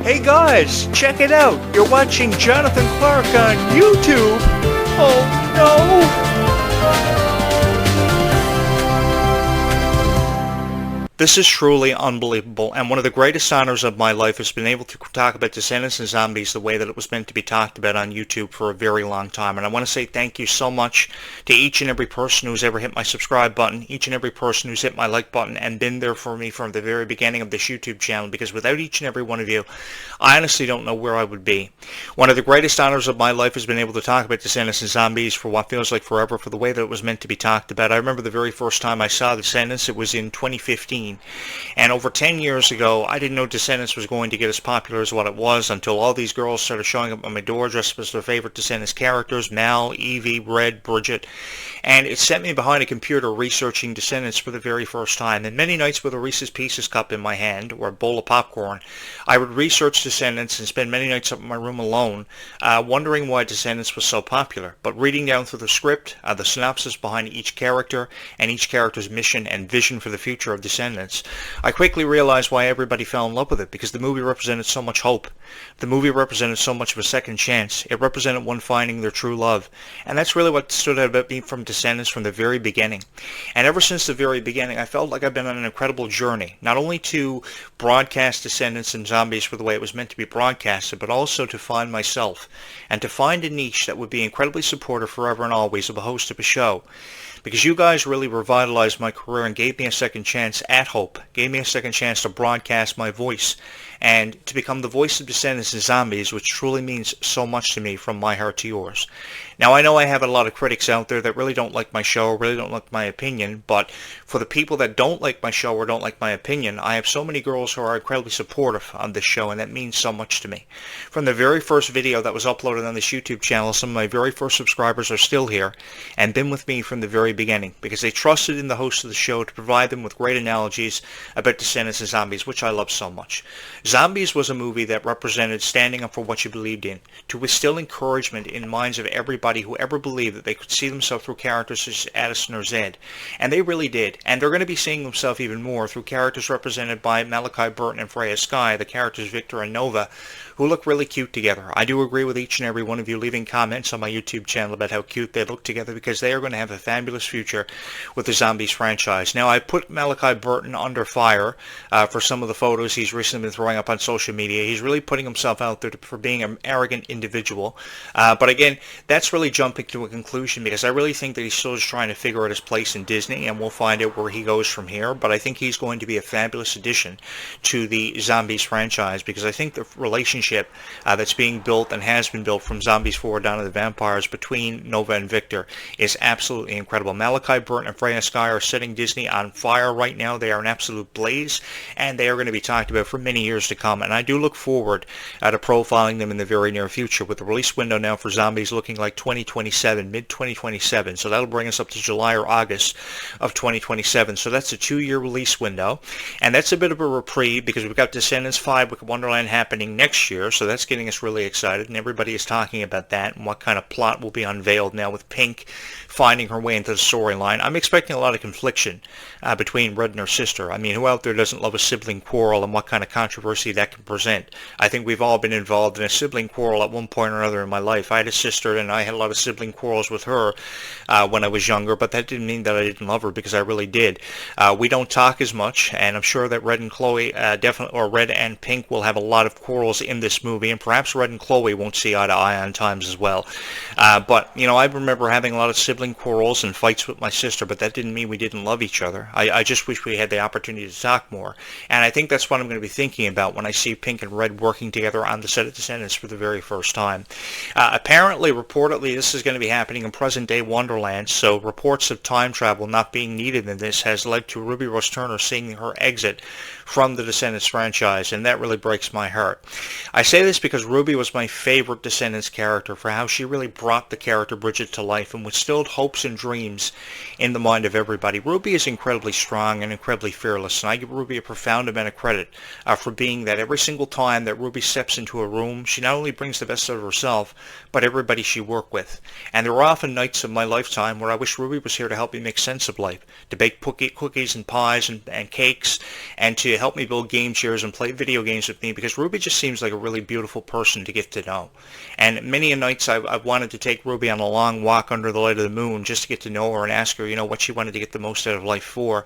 Hey guys, check it out. You're watching Jonathan Clarke on YouTube. Oh no! This is truly unbelievable, and one of the greatest honors of my life has been able to talk about Descendants and Zombies the way that it was meant to be talked about on YouTube for a very long time. And I want to say thank you so much to each and every person who's ever hit my subscribe button, each and every person who's hit my like button and been there for me from the very beginning of this YouTube channel, because without each and every one of you, I honestly don't know where I would be. One of the greatest honors of my life has been able to talk about Descendants and Zombies for what feels like forever, for the way that it was meant to be talked about. I remember the very first time I saw Descendants, it was in 2015. And over 10 years ago, I didn't know Descendants was going to get as popular as what it was until all these girls started showing up on my door dressed up as their favorite Descendants characters, Mal, Evie, Red, Bridget. And it sent me behind a computer researching Descendants for the very first time. And many nights with a Reese's Pieces cup in my hand, or a bowl of popcorn, I would research Descendants and spend many nights up in my room alone, wondering why Descendants was so popular. But reading down through the script, the synopsis behind each character, and each character's mission and vision for the future of Descendants, I quickly realized why everybody fell in love with it, because the movie represented so much hope. The movie represented so much of a second chance. It represented one finding their true love. And that's really what stood out about me from Descendants from the very beginning. And ever since the very beginning, I felt like I've been on an incredible journey, not only to broadcast Descendants and Zombies for the way it was meant to be broadcasted, but also to find myself, and to find a niche that would be incredibly supportive forever and always of a host of a show. Because you guys really revitalized my career and gave me a second chance at hope, gave me a second chance to broadcast my voice, and to become the voice of Descendants and Zombies, which truly means so much to me from my heart to yours. Now, I know I have a lot of critics out there that really don't like my show, or really don't like my opinion, but for the people that don't like my show or don't like my opinion, I have so many girls who are incredibly supportive on this show, and that means so much to me. From the very first video that was uploaded on this YouTube channel, some of my very first subscribers are still here and been with me from the very beginning, because they trusted in the host of the show to provide them with great analogies about Descendants and Zombies, which I love so much. Zombies was a movie that represented standing up for what you believed in, to instill encouragement in minds of everybody who ever believed that they could see themselves through characters such as Addison or Zed. And they really did. And they're going to be seeing themselves even more through characters represented by Malachi Burton and Freya Skye, the characters Victor and Nova, who look really cute together. I do agree with each and every one of you leaving comments on my YouTube channel about how cute they look together, because they are going to have a fabulous future with the Zombies franchise. Now, I put Malachi Burton under fire for some of the photos he's recently been throwing up on social media. He's really putting himself out there for being an arrogant individual. But again, that's really jumping to a conclusion, because I really think that he's still just trying to figure out his place in Disney, and we'll find out where he goes from here. But I think he's going to be a fabulous addition to the Zombies franchise, because I think the relationship that's being built and has been built from Zombies 4 down to the Vampires between Nova and Victor is absolutely incredible. Malachi Burton and Freya Skye are setting Disney on fire right now. They are an absolute blaze, and they are going to be talked about for many years to come. And I do look forward to profiling them in the very near future, with the release window now for Zombies looking like 2027, mid-2027. So that'll bring us up to July or August of 2027. So that's a 2-year release window, and that's a bit of a reprieve, because we've got Descendants 5 with Wonderland happening next year. So that's getting us really excited, and everybody is talking about that and what kind of plot will be unveiled now with Pink finding her way into the storyline. I'm expecting a lot of confliction between Red and her sister. I mean, who out there doesn't love a sibling quarrel, and what kind of controversy that can present? I think we've all been involved in a sibling quarrel at one point or another in my life. I had a sister, and I had a lot of sibling quarrels with her when I was younger, but that didn't mean that I didn't love her, because I really did. We don't talk as much, and I'm sure that Red and Chloe definitely, or Red and Pink, will have a lot of quarrels in this movie, and perhaps Red and Chloe won't see eye to eye on times as well. But, you know, I remember having a lot of sibling quarrels and fights with my sister, but that didn't mean we didn't love each other. I just wish we had the opportunity to talk more. And I think that's what I'm going to be thinking about when I see Pink and Red working together on the set of Descendants for the very first time. Apparently, reportedly, this is going to be happening in present-day Wonderland, so reports of time travel not being needed in this has led to Ruby Rose Turner seeing her exit from the Descendants franchise, and that really breaks my heart. I say this because Ruby was my favorite Descendants character for how she really brought the character Bridget to life and instilled hopes and dreams seems in the mind of everybody. Ruby is incredibly strong and incredibly fearless, and I give Ruby a profound amount of credit for being that. Every single time that Ruby steps into a room, she not only brings the best out of herself, but everybody she worked with. And there were often nights of my lifetime where I wish Ruby was here to help me make sense of life, to bake cookies and pies and cakes, and to help me build game chairs and play video games with me, because Ruby just seems like a really beautiful person to get to know. And many a nights I've wanted to take Ruby on a long walk under the light of the moon just to get to know her and ask her, what she wanted to get the most out of life for,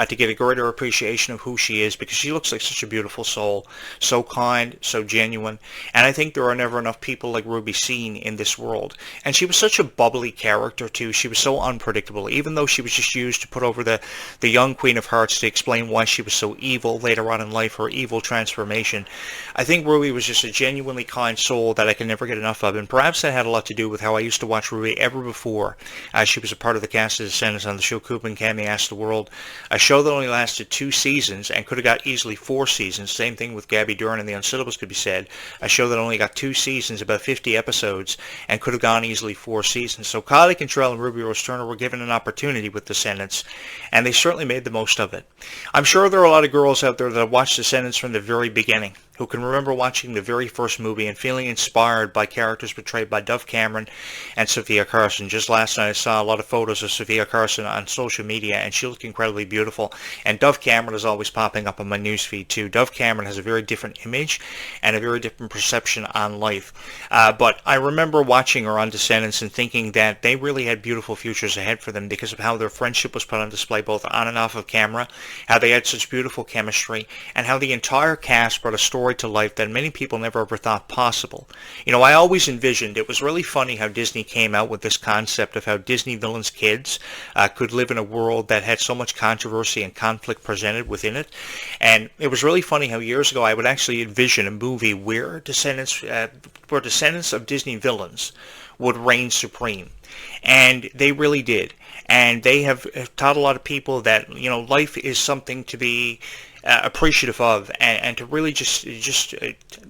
to get a greater appreciation of who she is, because she looks like such a beautiful soul, so kind, so genuine. And I think there are never enough people like Ruby seen in this world. And she was such a bubbly character too. She was so unpredictable, even though she was just used to put over the young Queen of Hearts to explain why she was so evil later on in life, her evil transformation. I think Ruby was just a genuinely kind soul that I can never get enough of, and perhaps that had a lot to do with how I used to watch Ruby ever before. She was a part of the cast of Descendants on the show Coop and Cammy Ask the World, a show that only lasted 2 seasons and could have got easily 4 seasons. Same thing with Gabby Duran and the Unsittables could be said. A show that only got 2 seasons, about 50 episodes, and could have gone easily 4 seasons. So Kylie Cantrell and Ruby Rose Turner were given an opportunity with Descendants, and they certainly made the most of it. I'm sure there are a lot of girls out there that have watched Descendants from the very beginning, who can remember watching the very first movie and feeling inspired by characters portrayed by Dove Cameron and Sophia Carson. Just last night I saw a lot of photos of Sophia Carson on social media, and she looked incredibly beautiful. And Dove Cameron is always popping up on my newsfeed too. Dove Cameron has a very different image and a very different perception on life. But I remember watching her on Descendants and thinking that they really had beautiful futures ahead for them because of how their friendship was put on display both on and off of camera, how they had such beautiful chemistry, and how the entire cast brought a story to life that many people never ever thought possible. I always envisioned, it was really funny how Disney came out with this concept of how Disney villains' kids could live in a world that had so much controversy and conflict presented within it. And it was really funny how years ago I would actually envision a movie where descendants of Disney villains would reign supreme. And they really did. And they have taught a lot of people that, life is something to be appreciative of, and to really just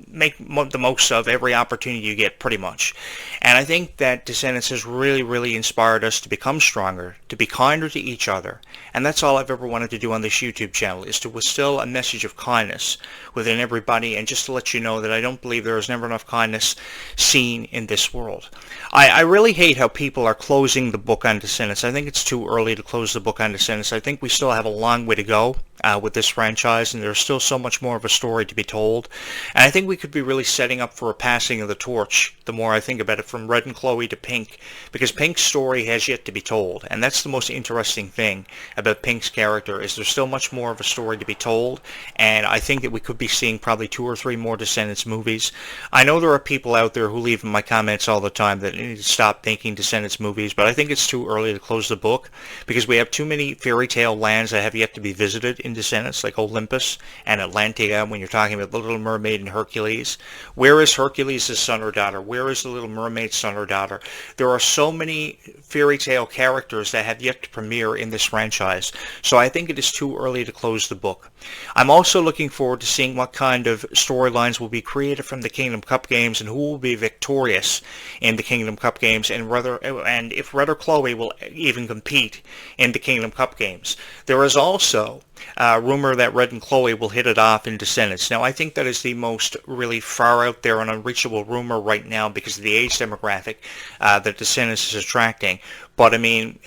make the most of every opportunity you get, pretty much. And I think that Descendants has really, really inspired us to become stronger, to be kinder to each other. And that's all I've ever wanted to do on this YouTube channel, is to instill a message of kindness within everybody, and just to let you know that I don't believe there is never enough kindness seen in this world. I really hate how people are closing the book on Descendants. I think it's too early to close the book on Descendants. I think we still have a long way to go with this franchise, and there's still so much more of a story to be told. And I think we could be really setting up for a passing of the torch, the more I think about it, from Red and Chloe to Pink, because Pink's story has yet to be told. And that's the most interesting thing about Pink's character, is there's still much more of a story to be told, and I think that we could be seeing probably 2 or 3 more Descendants movies. I know there are people out there who leave in my comments all the time that need to stop making Descendants movies, but I think it's too early to close the book, because we have too many fairy tale lands that have yet to be visited in Descendants, like Olympus and Atlantia, when you're talking about the Little Mermaid and Hercules. Where is Hercules' son or daughter? Where is the Little Mermaid's son or daughter? There are so many fairy tale characters that have yet to premiere in this franchise, so I think it is too early to close the book. I'm also looking forward to seeing what kind of storylines will be created from the Kingdom Cup games, and who will be victorious in the Kingdom Cup games, and if Red or Chloe will even compete in the Kingdom Cup games. There is also rumor that Red and Chloe will hit it off in Descendants. Now, I think that is the most really far out there and unreachable rumor right now because of the age demographic that Descendants is attracting. But, I mean,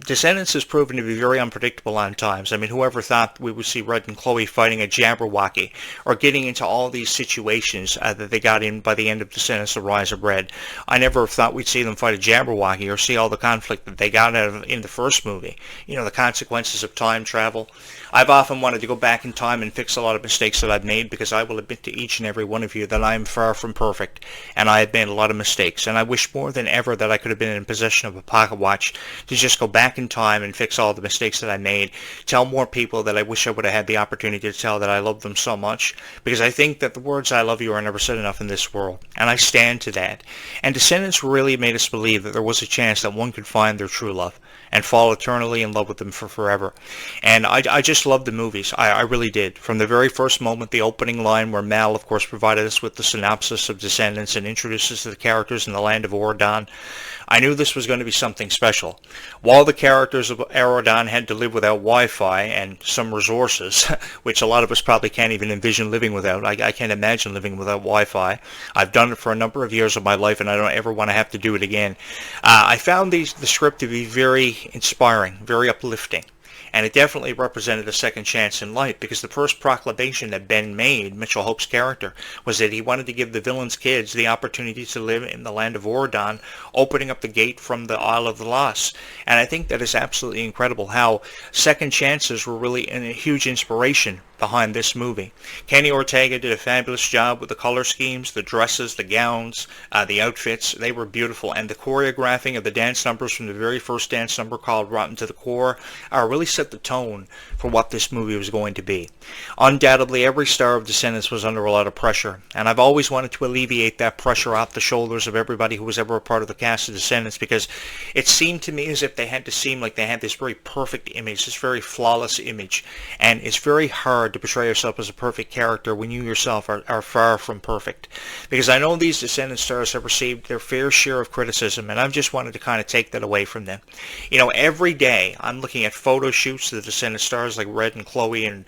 Descendants has proven to be very unpredictable on times. I mean, whoever thought we would see Red and Chloe fighting a Jabberwocky or getting into all these situations that they got in by the end of Descendants: The Rise of Red. I never thought we'd see them fight a Jabberwocky or see all the conflict that they got out of in the first movie. The consequences of time travel. I've often wanted to go back in time and fix a lot of mistakes that I've made, because I will admit to each and every one of you that I am far from perfect, and I have made a lot of mistakes, and I wish more than ever that I could have been in possession of a pocket watch to just go back in time and fix all the mistakes that I made, tell more people that I wish I would have had the opportunity to tell that I love them so much, because I think that the words "I love you" are never said enough in this world, and I stand to that. And Descendants really made us believe that there was a chance that one could find their true love, and fall eternally in love with them for forever. And I just loved the movies. I really did. From the very first moment, the opening line where Mal, of course, provided us with the synopsis of Descendants and introduced us to the characters in the land of Auradon, I knew this was going to be something special. While the characters of Auradon had to live without Wi-Fi and some resources, which a lot of us probably can't even envision living without. I can't imagine living without Wi-Fi. I've done it for a number of years of my life, and I don't ever want to have to do it again. I found the script to be very inspiring, very uplifting. And it definitely represented a second chance in life, because the first proclamation that Ben made, Mitchell Hope's character, was that he wanted to give the villain's kids the opportunity to live in the land of Auradon, opening up the gate from the Isle of the Lost. And I think that is absolutely incredible how second chances were really a huge inspiration behind this movie. Kenny Ortega did a fabulous job with the color schemes, the dresses, the gowns, the outfits. They were beautiful, and the choreographing of the dance numbers from the very first dance number called Rotten to the Core really set the tone for what this movie was going to be. Undoubtedly, every star of Descendants was under a lot of pressure, and I've always wanted to alleviate that pressure off the shoulders of everybody who was ever a part of the cast of Descendants, because it seemed to me as if they had to seem like they had this very perfect image, this very flawless image, and it's very hard to portray yourself as a perfect character when you yourself are far from perfect. Because I know these Descendant stars have received their fair share of criticism, and I've just wanted to kind of take that away from them. You know, every day I'm looking at photo shoots of the Descendant stars like Red and Chloe and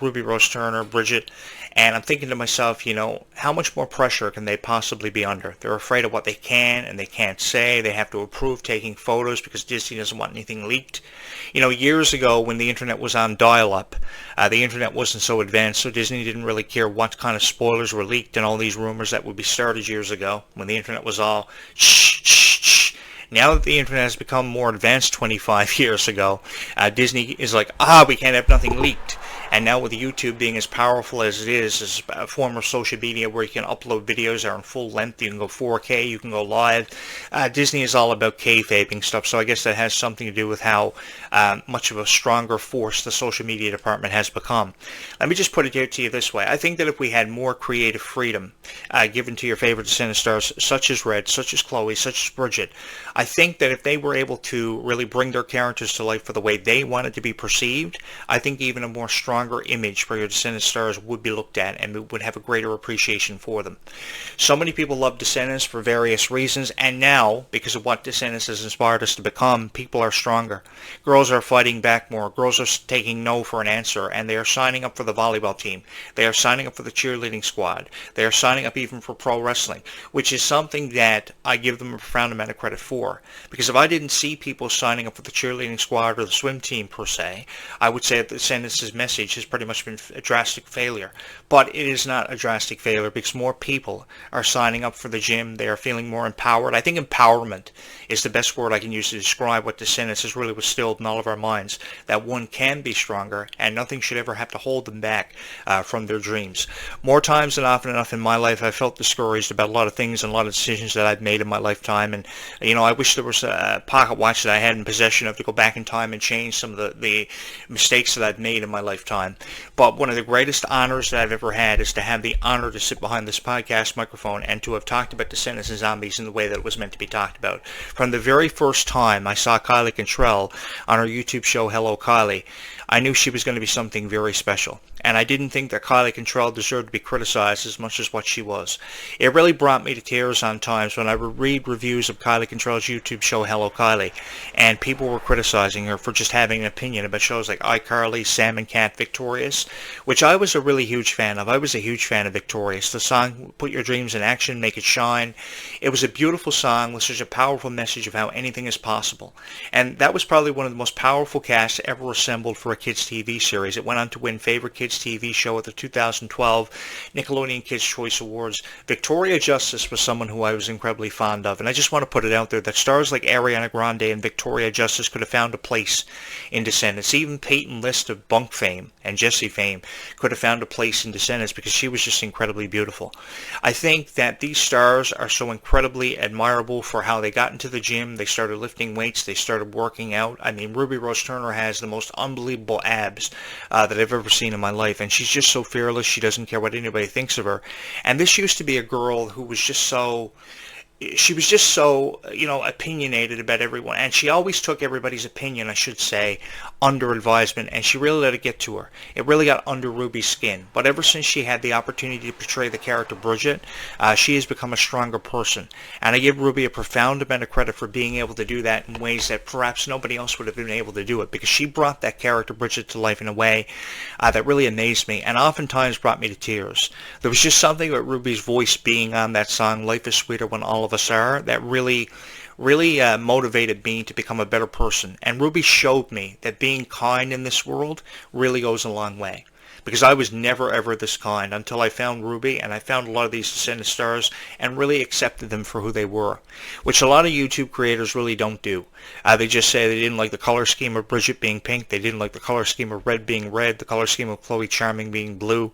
Ruby Rose Turner, Bridget, and I'm thinking to myself, you know, how much more pressure can they possibly be under? They're afraid of what they can and they can't say. They have to approve taking photos because Disney doesn't want anything leaked. You know, years ago when the internet was on dial-up, the internet wasn't so advanced, so Disney didn't really care what kind of spoilers were leaked and all these rumors that would be started years ago when the internet was all shh, shh, shh. Now that the internet has become more advanced 25 years ago, Disney is like, we can't have nothing leaked. And now with YouTube being as powerful as it is, as a form of social media where you can upload videos that are in full length, you can go 4K, you can go live, Disney is all about kayfabing stuff, so I guess that has something to do with how much of a stronger force the social media department has become. Let me just put it to you this way. I think that if we had more creative freedom given to your favorite Descendant stars, such as Red, such as Chloe, such as Bridget, I think that if they were able to really bring their characters to life for the way they wanted to be perceived, I think even a more stronger image for your Descendant stars would be looked at and would have a greater appreciation for them. So many people love Descendants for various reasons, and now, because of what Descendants has inspired us to become, people are stronger. Girls are fighting back more. Girls are taking no for an answer, and they are signing up for the volleyball team. They are signing up for the cheerleading squad. They are signing up even for pro wrestling, which is something that I give them a profound amount of credit for. Because if I didn't see people signing up for the cheerleading squad or the swim team per se, I would say that Descendants' message has pretty much been a drastic failure. But it is not a drastic failure because more people are signing up for the gym. They are feeling more empowered. I think empowerment is the best word I can use to describe what Descendants has really instilled in all of our minds, that one can be stronger and nothing should ever have to hold them back from their dreams. More times than often enough in my life, I felt discouraged about a lot of things and a lot of decisions that I've made in my lifetime, and you know, I wish there was a pocket watch that I had in possession of to go back in time and change some of the mistakes that I've made in my lifetime. But one of the greatest honors that I've ever had is to have the honor to sit behind this podcast microphone and to have talked about Descendants and zombies in the way that it was meant to be talked about. From the very first time I saw Kylie Cantrell on her YouTube show Hello Kylie, I knew she was going to be something very special. And I didn't think that Kylie Cantrell deserved to be criticized as much as what she was. It really brought me to tears on times when I would read reviews of Kylie Cantrell's YouTube show Hello Kylie, and people were criticizing her for just having an opinion about shows like iCarly, Sam and Cat, Victorious, which I was a really huge fan of. I was a huge fan of Victorious. The song, Put Your Dreams in Action, Make It Shine. It was a beautiful song with such a powerful message of how anything is possible. And that was probably one of the most powerful casts ever assembled for a kids' TV series. It went on to win Favorite Kids TV Show at the 2012 Nickelodeon Kids' Choice Awards. Victoria Justice was someone who I was incredibly fond of, and I just want to put it out there that stars like Ariana Grande and Victoria Justice could have found a place in Descendants. Even Peyton List of Bunk fame and Jessie fame could have found a place in Descendants because she was just incredibly beautiful. I think that these stars are so incredibly admirable for how they got into the gym, they started lifting weights, they started working out. I mean, Ruby Rose Turner has the most unbelievable abs that I've ever seen in my life, and she's just so fearless. She doesn't care what anybody thinks of her. And this used to be a girl who was just so she was just so, opinionated about everyone, and she always took everybody's opinion, I should say, under advisement, and she really let it get to her. It really got under Ruby's skin. But ever since she had the opportunity to portray the character Bridget, she has become a stronger person. And I give Ruby a profound amount of credit for being able to do that in ways that perhaps nobody else would have been able to do it, because she brought that character Bridget to life in a way that really amazed me, and oftentimes brought me to tears. There was just something about Ruby's voice being on that song, Life is Sweeter When All of Us Are, that really motivated me to become a better person. And Ruby showed me that being kind in this world really goes a long way. Because I was never ever this kind until I found Ruby, and I found a lot of these Descendant stars and really accepted them for who they were, which a lot of YouTube creators really don't do. They just say they didn't like the color scheme of Bridget being pink, they didn't like the color scheme of Red being red, the color scheme of Chloe Charming being blue.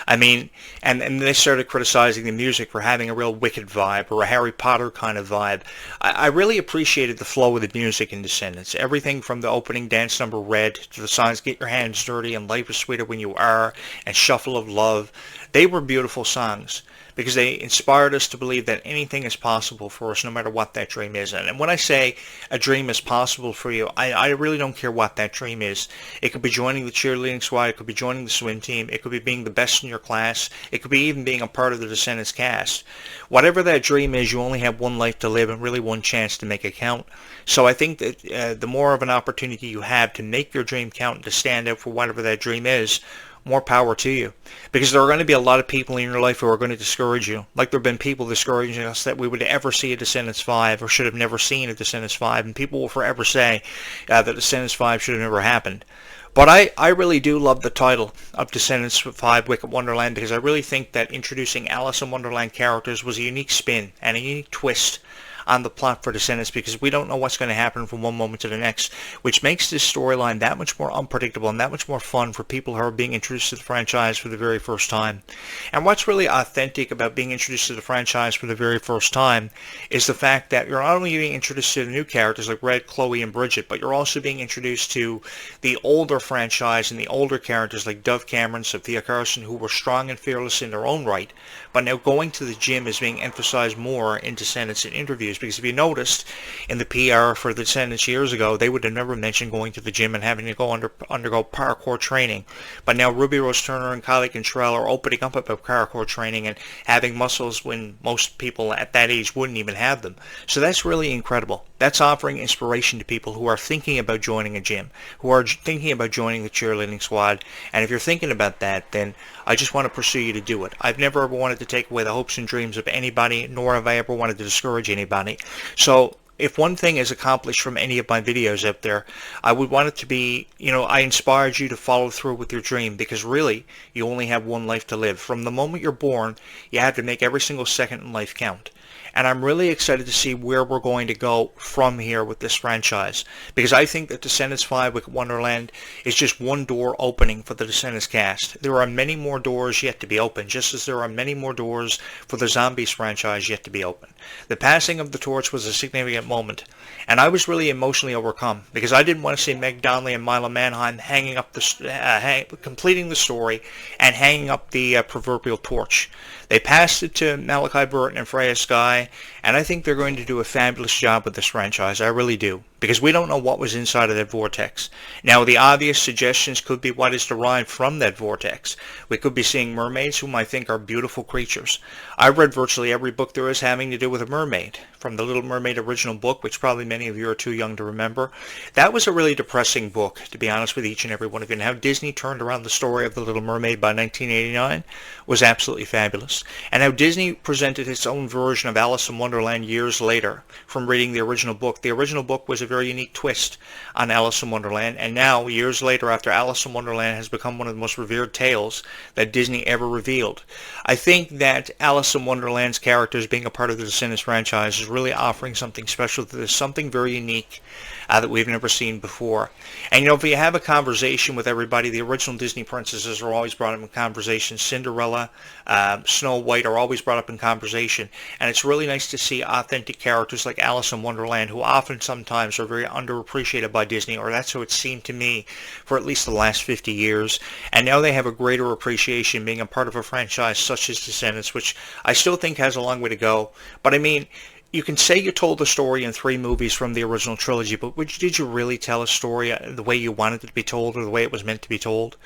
I mean, and they started criticizing the music for having a real Wicked vibe or a Harry Potter kind of vibe. I really appreciated the flow of the music in Descendants. Everything from the opening dance number Red to the songs Get Your Hands Dirty and Life is Sweeter When You Are and Shuffle of Love. They were beautiful songs because they inspired us to believe that anything is possible for us no matter what that dream is. And when I say a dream is possible for you, I really don't care what that dream is. It could be joining the cheerleading squad, it could be joining the swim team, it could be being the best in your class, it could be even being a part of the Descendants cast. Whatever that dream is, you only have one life to live and really one chance to make it count. So I think that the more of an opportunity you have to make your dream count and to stand out for whatever that dream is, more power to you. Because there are going to be a lot of people in your life who are going to discourage you. Like there have been people discouraging us that we would ever see a Descendants 5 or should have never seen a Descendants 5. And people will forever say that Descendants 5 should have never happened. But I really do love the title of Descendants 5 Wicked Wonderland, because I really think that introducing Alice in Wonderland characters was a unique spin and a unique twist on the plot for Descendants, because we don't know what's going to happen from one moment to the next, which makes this storyline that much more unpredictable and that much more fun for people who are being introduced to the franchise for the very first time. And what's really authentic about being introduced to the franchise for the very first time is the fact that you're not only being introduced to the new characters like Red, Chloe, and Bridget, but you're also being introduced to the older franchise and the older characters like Dove Cameron, Sophia Carson, who were strong and fearless in their own right, but now going to the gym is being emphasized more in Descendants in interviews. Because if you noticed in the PR for the Descendants years ago, they would have never mentioned going to the gym and having to go undergo parkour training. But now Ruby Rose Turner and Kylie Cantrell are opening up about parkour training and having muscles when most people at that age wouldn't even have them. So that's really incredible. That's offering inspiration to people who are thinking about joining a gym, who are thinking about joining the cheerleading squad. And if you're thinking about that, then I just want to pursue you to do it. I've never ever wanted to take away the hopes and dreams of anybody, nor have I ever wanted to discourage anybody. So if one thing is accomplished from any of my videos out there, I would want it to be, I inspired you to follow through with your dream, because really, you only have one life to live. From the moment you're born, you have to make every single second in life count. And I'm really excited to see where we're going to go from here with this franchise, because I think that Descendants 5 Wicked Wonderland is just one door opening for the Descendants cast. There are many more doors yet to be opened, just as there are many more doors for the Zombies franchise yet to be opened. The passing of the torch was a significant moment, and I was really emotionally overcome, because I didn't want to see Meg Donnelly and Mila Manheim hanging up completing the story and hanging up the proverbial torch. They passed it to Malachi Burton and Freya Skye, and I think they're going to do a fabulous job with this franchise. I really do, because we don't know what was inside of that vortex. Now, the obvious suggestions could be what is derived from that vortex. We could be seeing mermaids, whom I think are beautiful creatures. I've read virtually every book there is having to do with a mermaid, from the Little Mermaid original book, which probably many of you are too young to remember. That was a really depressing book, to be honest with each and every one of you. And how Disney turned around the story of the Little Mermaid by 1989 was absolutely fabulous. And how Disney presented its own version of Alice in Wonderland years later from reading the original book. The original book was a very unique twist on Alice in Wonderland, and now, years later, after Alice in Wonderland has become one of the most revered tales that Disney ever revealed, I think that Alice in Wonderland's characters being a part of the Descendants franchise is really offering something special to this, something very unique that we've never seen before. And if you have a conversation with everybody, the original Disney princesses are always brought up in conversation. Cinderella, Snow White are always brought up in conversation. And it's really nice to see authentic characters like Alice in Wonderland, who often sometimes are very underappreciated by Disney, or that's how it seemed to me for at least the last 50 years. And now they have a greater appreciation being a part of a franchise such as Descendants, which I still think has a long way to go. But I mean, You can say you told the story in 3 movies from the original trilogy, but did you really tell a story the way you wanted it to be told or the way it was meant to be told?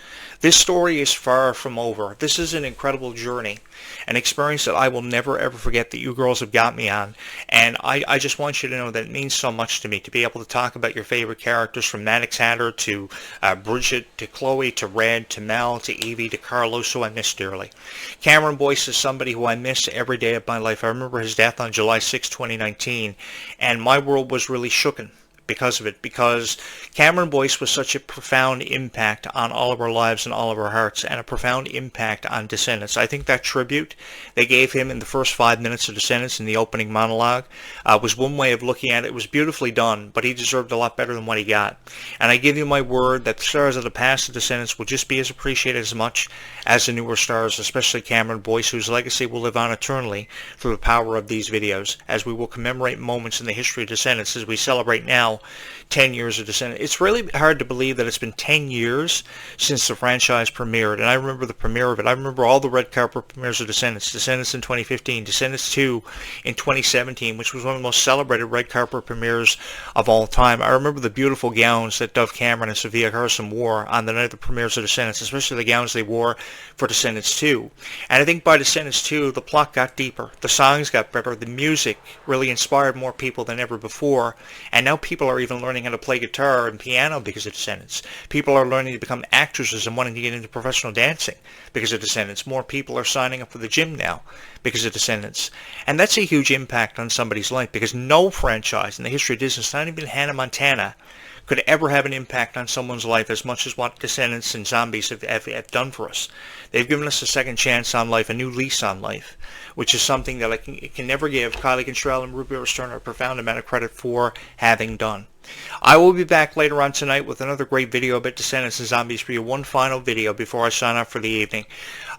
This story is far from over. This is an incredible journey, an experience that I will never ever forget that you girls have got me on. And I just want you to know that it means so much to me to be able to talk about your favorite characters, from Maddox Hatter to Bridget to Chloe to Red to Mel to Evie to Carlos, who I miss dearly. Cameron Boyce is somebody who I miss every day of my life. I remember his death on July 6, 2019, and my world was really shooken because of it, because Cameron Boyce was such a profound impact on all of our lives and all of our hearts, and a profound impact on Descendants. I think that tribute they gave him in the first 5 minutes of Descendants in the opening monologue was one way of looking at it. It was beautifully done, but he deserved a lot better than what he got. And I give you my word that the stars of the past of Descendants will just be as appreciated as much as the newer stars, especially Cameron Boyce, whose legacy will live on eternally through the power of these videos, as we will commemorate moments in the history of Descendants as we celebrate now 10 years of Descendants. It's really hard to believe that it's been 10 years since the franchise premiered, and I remember the premiere of it. I remember all the red carpet premieres of Descendants. Descendants in 2015, Descendants 2 in 2017, which was one of the most celebrated red carpet premieres of all time. I remember the beautiful gowns that Dove Cameron and Sophia Carson wore on the night of the premieres of Descendants, especially the gowns they wore for Descendants 2. And I think by Descendants 2, the plot got deeper, the songs got better, the music really inspired more people than ever before, and now people are even learning how to play guitar and piano because of Descendants. People are learning to become actresses and wanting to get into professional dancing because of Descendants. More people are signing up for the gym now because of Descendants. And that's a huge impact on somebody's life, because no franchise in the history of Disney, not even Hannah Montana, could ever have an impact on someone's life as much as what Descendants and Zombies have done for us. They've given us a second chance on life, a new lease on life, which is something that I can never give Kylie Contrell and Ruby Turner a profound amount of credit for having done. I will be back later on tonight with another great video about Descendants and Zombies for you. One final video before I sign off for the evening.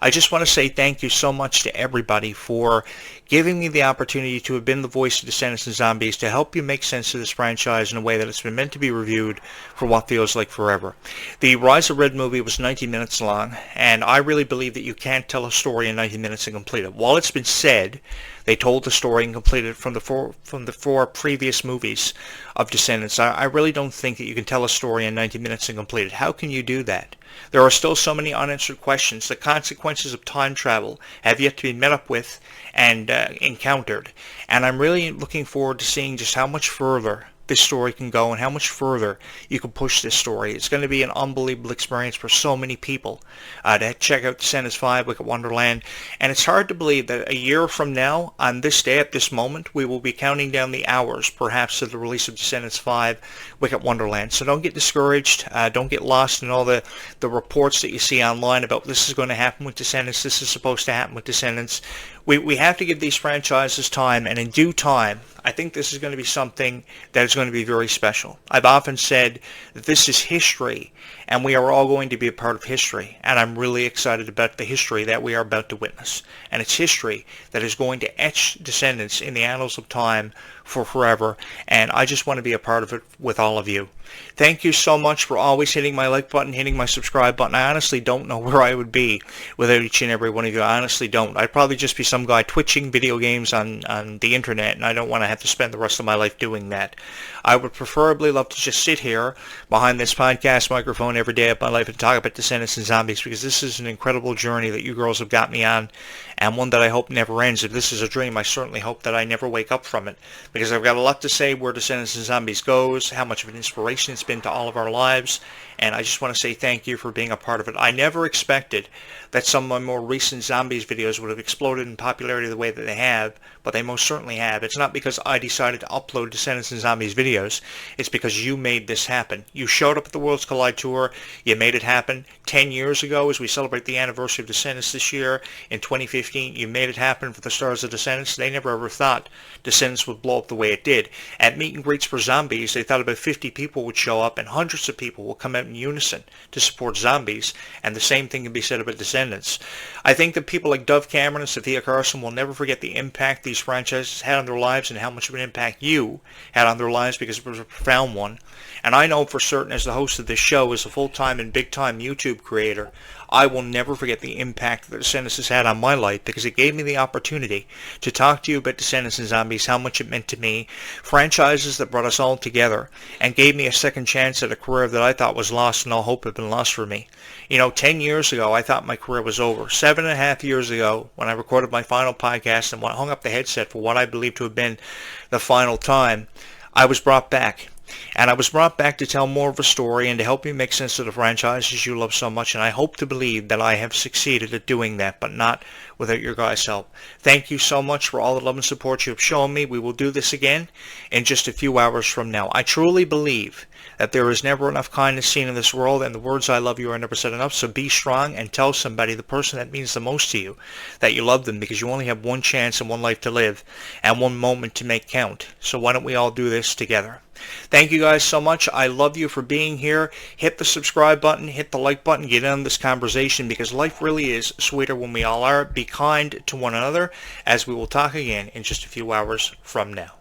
I just want to say thank you so much to everybody for giving me the opportunity to have been the voice of Descendants and Zombies, to help you make sense of this franchise in a way that it's been meant to be reviewed for what feels like forever. The Rise of Red movie was 90 minutes long, and I really believe that you can't tell a story in 90 minutes and complete it. While it's been said they told the story and completed it from the four previous movies of Descendants, I really don't think that you can tell a story in 90 minutes and complete it. How can you do that? There are still so many unanswered questions. The consequences of time travel have yet to be met up with and encountered. And I'm really looking forward to seeing just how much further this story can go and how much further you can push this story. It's going to be an unbelievable experience for so many people to check out Descendants 5, Wicked Wonderland. And it's hard to believe that a year from now, on this day, at this moment, we will be counting down the hours, perhaps, to the release of Descendants 5, Wicked Wonderland. So don't get discouraged. Don't get lost in all the reports that you see online about this is going to happen with Descendants, this is supposed to happen with Descendants. We have to give these franchises time, and in due time, I think this is going to be something that is going to be very special. I've often said that this is history, and we are all going to be a part of history, and I'm really excited about the history that we are about to witness. And it's history that is going to etch Descendants in the annals of time for forever, and I just want to be a part of it with all of you. Thank you so much for always hitting my like button, hitting my subscribe button. I honestly don't know where I would be without each and every one of you. I honestly don't. I'd probably just be some guy twitching video games on the internet, and I don't want to have to spend the rest of my life doing that. I would preferably love to just sit here behind this podcast microphone every day of my life and talk about Descendants and Zombies, because this is an incredible journey that you girls have got me on, and one that I hope never ends. If this is a dream, I certainly hope that I never wake up from it, because I've got a lot to say where Descendants and Zombies goes, how much of an inspiration it's been to all of our lives, and I just want to say thank you for being a part of it. I never expected that some of my more recent Zombies videos would have exploded in popularity the way that they have, but they most certainly have. It's not because I decided to upload Descendants and Zombies videos. It's because you made this happen. You showed up at the Worlds Collide Tour. You made it happen. 10 years ago, as we celebrate the anniversary of Descendants this year, in 2015, you made it happen for the stars of Descendants. They never ever thought Descendants would blow up the way it did. At meet and greets for Zombies, they thought about 50 people would show up, and hundreds of people will come out out in unison to support zombies, and the same thing can be said about Descendants. I think that people like Dove Cameron and Sophia Carson will never forget the impact these franchises had on their lives and how much of an impact you had on their lives, because it was a profound one. And I know for certain, as the host of this show, as a full-time and big-time YouTube creator, I will never forget the impact that Descendants has had on my life, because it gave me the opportunity to talk to you about Descendants and Zombies, how much it meant to me, franchises that brought us all together, and gave me a second chance at a career that I thought was lost and all hope had been lost for me. 10 years ago, I thought my career was over. 7.5 years ago, when I recorded my final podcast and hung up the headset for what I believed to have been the final time, I was brought back. And I was brought back to tell more of a story and to help you make sense of the franchises you love so much, and I hope to believe that I have succeeded at doing that, but not without your guys' help. Thank you so much for all the love and support you have shown me. We will do this again in just a few hours from now. I truly believe that there is never enough kindness seen in this world, and the words "I love you" are never said enough, so be strong and tell somebody, the person that means the most to you, that you love them, because you only have one chance and one life to live and one moment to make count. So why don't we all do this together? Thank you guys so much. I love you for being here. Hit the subscribe button, hit the like button, get in on this conversation, because life really is sweeter when we all are. Be kind to one another, as we will talk again in just a few hours from now.